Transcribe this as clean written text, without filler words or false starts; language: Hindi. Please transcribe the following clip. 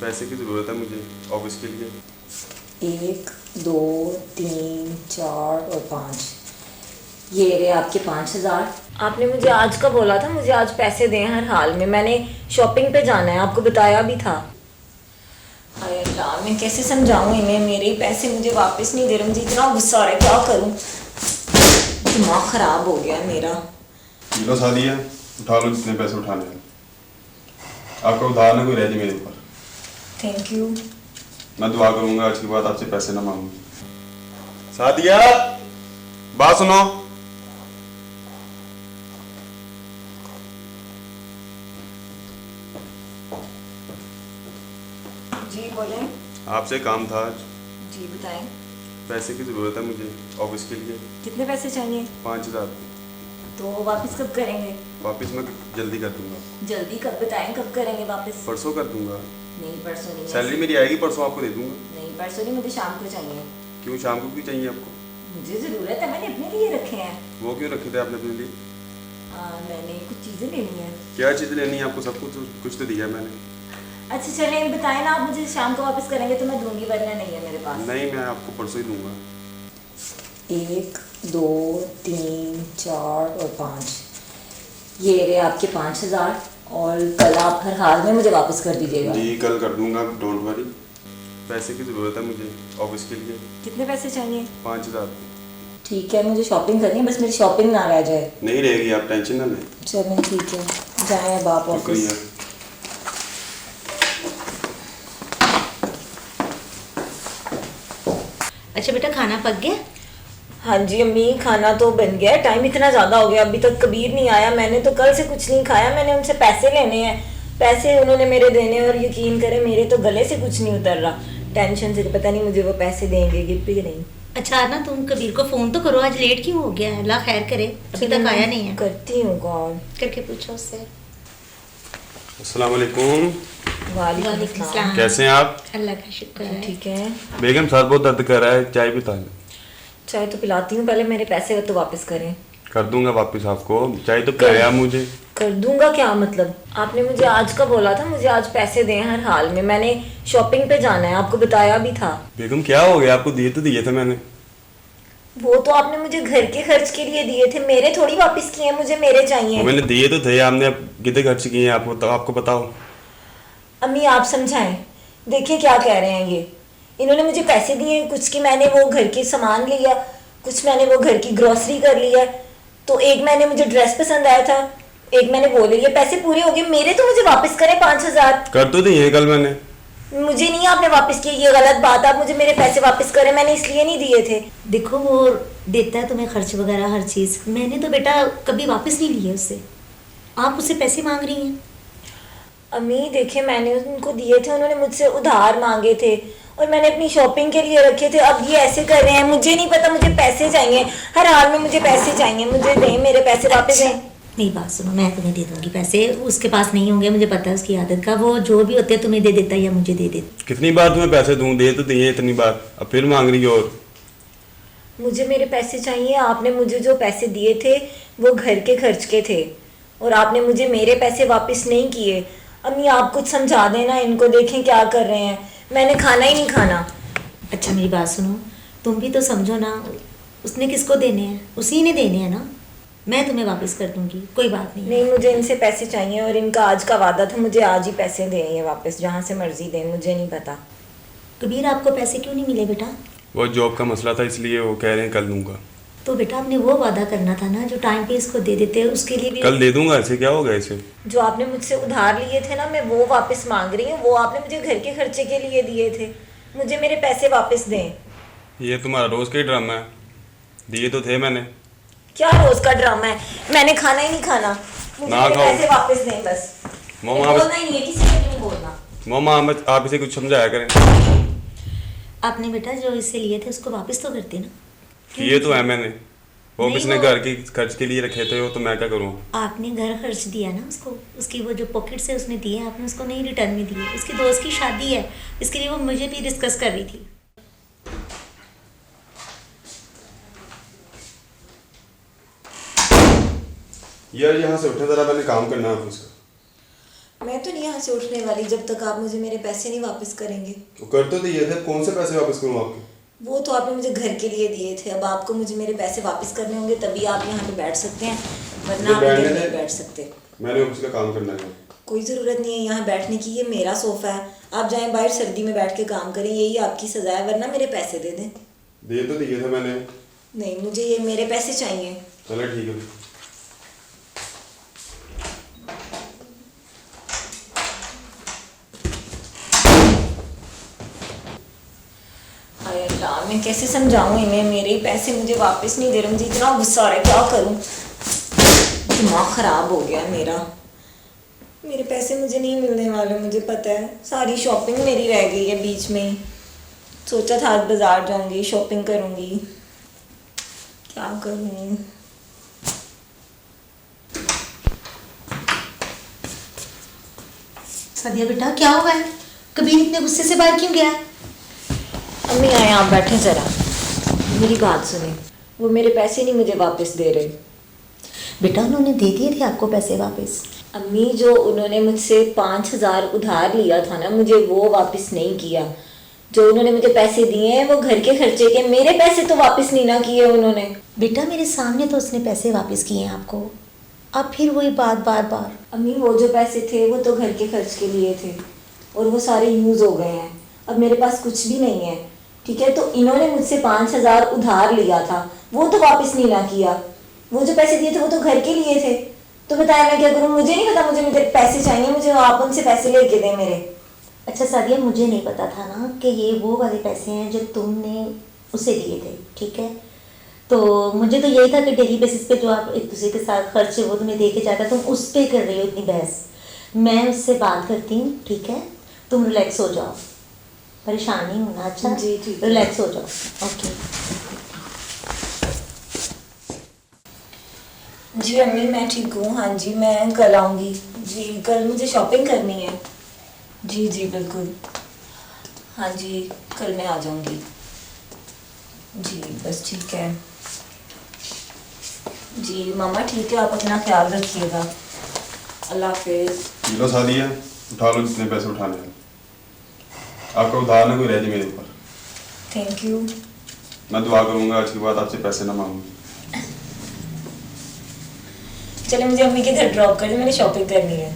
पैसे की ज़रूरत है मुझे ऑफिस के लिए। 1 2 3 4 और 5, ये रहे आपके 5,000। आपने मुझे आज का बोला था मुझे आज पैसे दें हर हाल में, मैंने शॉपिंग पे जाना है, आपको बताया भी था। हाय अल्लाह, मैं कैसे समझाऊं इन्हें, मेरे ही पैसे मुझे वापस नहीं दे रहे, मुझे इतना गुस्सा आ रहा है, क्या करूं, दिमाग ख़राब हो गया मेरा। लो सादिया, उठा लो जितने पैसे उठाने हैं, आपका उधार ना कोई रह जाए मेरे ऊपर। Thank you. मैं दुआ करूंगा आज के बाद आपसे पैसे ना मांगूं। सादिया, बात सुनो। जी बोलें। आपसे काम था आज। जी बताएं। पैसे की ज़रूरत है मुझे ऑफिस के लिए। कितने पैसे चाहिए? 5,000। तो वापस कब करेंगे? वापस मैं जल्दी कर दूंगा। जल्दी कब बताएं, कब करेंगे वापस? परसों कर दूंगा। नहीं परसों नहीं। सैलरी मेरी आएगी परसों आपको दे दूंगा। नहीं परसों नहीं, मुझे शाम को चाहिए। क्यों, शाम को क्यों चाहिए आपको? मुझे ज़रूरत है, मैंने अपने लिए रखे हैं। वो क्यों रखे थे आपने अपने लिए? मैंने कुछ चीज़ें लेनी है। क्या चीज़ लेनी है आपको? सब कुछ तो दिया मैंने। अच्छा चलें, बताएं ना आप, मुझे शाम को वापस करेंगे तो मैं दूंगी, वरना नहीं है मेरे पास। नहीं, मैं आपको परसों ही दूंगा। 1 2 3 4 और 5, ये रहे आपके 5,000, और कल आप हर हाल में मुझे वापस कर दीजिएगा। जी कल कर दूंगा, डोंट वरी। पैसे की ज़रूरत है मुझे ऑफिस के लिए। कितने पैसे चाहिए? 5,000। ठीक है, मुझे शॉपिंग करनी है, बस मेरी शॉपिंग ना रह जाए। नहीं रहेगी, आप टेंशन ना लें। चलें ठीक है, जाएं अब आप ऑफिस। शुक्रिया। अच्छा बेटा, खाना पक गया? हाँ जी अम्मी, खाना तो बन गया, टाइम इतना ज़्यादा हो गया, अभी तक कबीर नहीं आया, मैंने तो कल से कुछ नहीं खाया, मैंने उनसे पैसे लेने हैं, पैसे उन्होंने मेरे देने, और यकीन करें मेरे तो गले से कुछ नहीं उतर रहा, टेंशन से, पता नहीं मुझे वो पैसे देंगे कि नहीं। अच्छा ना, तुम कबीर को फोन तो करो, आज लेट क्यों हो गया है? अल्लाह खैर करे, अभी तक आया नहीं है। करती हूँ कॉल करके पूछो उससे। अस्सलाम वालेकुम। वालेकुम सलाम। कैसे हैं आप? अल्लाह का शुक्र है। ठीक है। बेगम सर बहुत दर्द कर रहा है, चाय पिला लें। चाय तो पिलाती हूँ, पहले मेरे पैसे तो वापस करें। कर दूंगा वापस आपको, चाय तो पिलाया मुझे। कर दूंगा क्या मतलब? आपने मुझे आज का बोला था मुझे आज पैसे दें हर हाल में, मैंने शॉपिंग पे जाना है, आपको बताया भी था। बेगम क्या हो गया आपको? दिए तो दिए थे मैंने। वो तो आपने मुझे घर के खर्च के लिए दिए थे, मेरे थोड़ी वापस किए हैं, मुझे मेरे चाहिए। मैंने दिए तो थे, आपने कितने खर्च किए हैं आपको तो आपको बताओ। अम्मी आप समझाएं, देखिए क्या कह रहे हैं ये, इन्होंने मुझे पैसे दिए, कुछ की मैंने वो घर के सामान लिया, कुछ मैंने वो घर की ग्रोसरी कर लिया, तो एक मैंने मुझे ड्रेस पसंद आया था, एक मैंने वो ले लिया, पैसे पूरे हो गए मेरे, तो मुझे वापस करें 5,000। कर तो दिए कल मैंने। मुझे नहीं आपने वापस किए, ये गलत बात, आप मुझे मेरे पैसे वापस करें, मैंने इसलिए नहीं दिए थे। देखो वो देता है तुम्हें खर्च वगैरह हर चीज़, मैंने तो बेटा कभी वापस नहीं लिए उससे, आप उससे पैसे मांग रही हैं। अम्मी देखिए, मैंने उनको दिए थे, उन्होंने मुझसे उधार मांगे थे और मैंने अपनी शॉपिंग के लिए रखे थे, अब ये ऐसे कर रहे हैं, मुझे नहीं पता, मुझे पैसे चाहिए, हर हाल में मुझे पैसे चाहिए, मुझे दें मेरे पैसे वापस दें। मेरी बात सुनो, मैं तुम्हें दे दूंगी पैसे, उसके पास नहीं होंगे, मुझे पता है उसकी आदत का, वो जो भी होते हैं तुम्हें दे देता है या मुझे दे देता। कितनी बार तुम्हें पैसे दूं? दे तो दिए इतनी बार, अब फिर मांग रही हो। और मुझे मेरे पैसे चाहिए, आपने मुझे जो पैसे दिए थे वो घर के खर्च के थे और आपने मुझे मेरे पैसे वापस नहीं किए। अम्मी आप कुछ समझा देना इनको, देखें क्या कर रहे हैं, मैंने खाना ही नहीं खाना। अच्छा मेरी बात सुनो, तुम भी तो समझो ना, उसने किसको देने हैं? उसी ने देने हैं ना, मैं तुम्हें वापस कर दूंगी, कोई बात नहीं। नहीं मुझे इनसे पैसे चाहिए और इनका आज का वादा था, मुझे आज ही पैसे दें ये वापस, जहाँ से मर्जी दें, मुझे नहीं पता। कबीर आपको पैसे क्यों नहीं मिले बेटा? वो जॉब का मसला था इसलिए वो कह रहे हैं कल दूंगा। तो बेटा आपने वो वादा करना था ना जो टाइम पे इसको दे देते, उसके लिए भी कल दे दूंगा, ऐसे क्या होगा इसे? जो आपने मुझसे उधार लिए थे ना, मैं वो वापस मांग रही हूँ, वो आपने मुझे घर के खर्चे के लिए दिए थे, मुझे मेरे पैसे वापस दें। ये तुम्हारा रोज का ही ड्रामा है, दिए तो थे मैंने। क्या रोज का ड्रामा है? मैंने खाना ही नहीं खाना, मुझे ना मेरे खाओ। पैसे वापस दें बस। मोमा बोलना ही नहीं है, किसी को भी नहीं बोलना। मोमा आप इसे कुछ समझाया करें। आपने बेटा जो इससे लिए थे उसको वापस तो करते ना। किए तो है मैंने, वो नहीं, किसने वो- घर की खर्च के लिए रखे थे, वो तो मैं क्या करूँ। आपने घर खर्च दिया ना उसको, उसकी वो जो पॉकेट से उसने दिए, आपने उसको नहीं रिटर्न में दिए, उसकी दोस्त की शादी है, इसके लिए वो मुझे भी डिस्कस कर रही थी। यार यहाँ से उठे जरा, मैंने काम करना है ऑफिस का। मैं तो नहीं यहाँ से उठने वाली जब तक आप मुझे मेरे पैसे नहीं वापस करेंगे। तो कर तो दिए थे, कौन से पैसे वापस करूँ आपके? वो तो आपने मुझे घर के लिए दिए थे, अब आपको मुझे मेरे पैसे वापस करने होंगे तभी आप यहाँ पे बैठ सकते हैं, वरना आप इधर नहीं बैठ सकते। मैंने ऑफिस का काम करना है। कोई ज़रूरत नहीं है यहाँ बैठने की, ये मेरा सोफ़ा है। आप जाएं बाहर सर्दी में बैठ के काम करें, यही आपकी सज़ा है, वरना मेरे पैसे दे दें। दे तो दिए थे मैंने। नहीं, मुझे ये मेरे पैसे चाहिए। चलो ठीक है। हाय अल्लाह, मैं कैसे समझाऊं इन्हें, मेरे ही पैसे मुझे वापस नहीं दे रहे। मुझे इतना गुस्सा आ रहा है, क्या करूं? दिमाग ख़राब हो गया मेरा। मेरे पैसे मुझे नहीं मिलने वाले, मुझे पता है। सारी शॉपिंग मेरी रह गई है बीच में ही। सोचा था आज बाज़ार जाऊंगी, शॉपिंग करूंगी, क्या करूं? सादिया बेटा क्या हुआ है? कबीर इतने गुस्से से बाहर क्यों गया? अम्मी आए, आप बैठे ज़रा, मेरी बात सुने। वो मेरे पैसे नहीं मुझे वापस दे रहे। बेटा उन्होंने दे दिए थे आपको पैसे वापस। अम्मी, जो उन्होंने मुझसे 5,000 उधार लिया था ना, मुझे वो वापस नहीं किया। जो उन्होंने मुझे पैसे दिए हैं वो घर के खर्चे के, मेरे पैसे तो वापस नहीं ना किए उन्होंने। बेटा मेरे सामने तो उसने पैसे वापस किए हैं आपको, अब फिर वही बात बार बार। अम्मी, वो जो पैसे थे वो तो घर के खर्च के लिए थे और वो सारे यूज़ हो गए हैं। अब मेरे पास कुछ भी नहीं है, ठीक है? तो इन्होंने मुझसे 5,000 उधार लिया था, वो तो वापस नहीं ना किया। वो जो पैसे दिए थे वो तो घर के लिए थे। तो बताया मैं क्या करूँ? मुझे नहीं पता, मुझे मेरे पैसे चाहिए, मुझे आप उनसे पैसे लेके दें मेरे। अच्छा सादिया, मुझे नहीं पता था ना कि ये वो वाले पैसे हैं जो तुमने उसे दिए थे, ठीक है? तो मुझे तो यही था कि डेली बेसिस पे जो आप एक दूसरे के साथ खर्च है वो तुम्हें दे के जाता, तुम उस पर कर रही हो इतनी बहस। मैं उससे बात करती हूँ, ठीक है? तुम रिलैक्स हो जाओ, परेशान नहीं होना। अच्छा जी ठीक है। रिलैक्स हो जाओ। ओके जी अम्मी, मैं ठीक हूँ। हाँ जी, मैं कल आऊँगी। जी कल मुझे शॉपिंग करनी है। जी जी बिल्कुल। हाँ जी, कल मैं आ जाऊँगी। जी बस ठीक है। जी मामा ठीक है, आप अपना ख्याल रखिएगा। अल्लाह हाफिज़। लो सादिया, उठा लो जितने पैसे उठाने हैं। आपका उधार ना कोई रह जाए मेरे ऊपर। Thank you. मैं दुआ करूंगा आज के बाद आपसे पैसे ना मांगूं। चले मुझे अम्मी के घर ड्रॉप कर दे, मैंने शॉपिंग करनी है।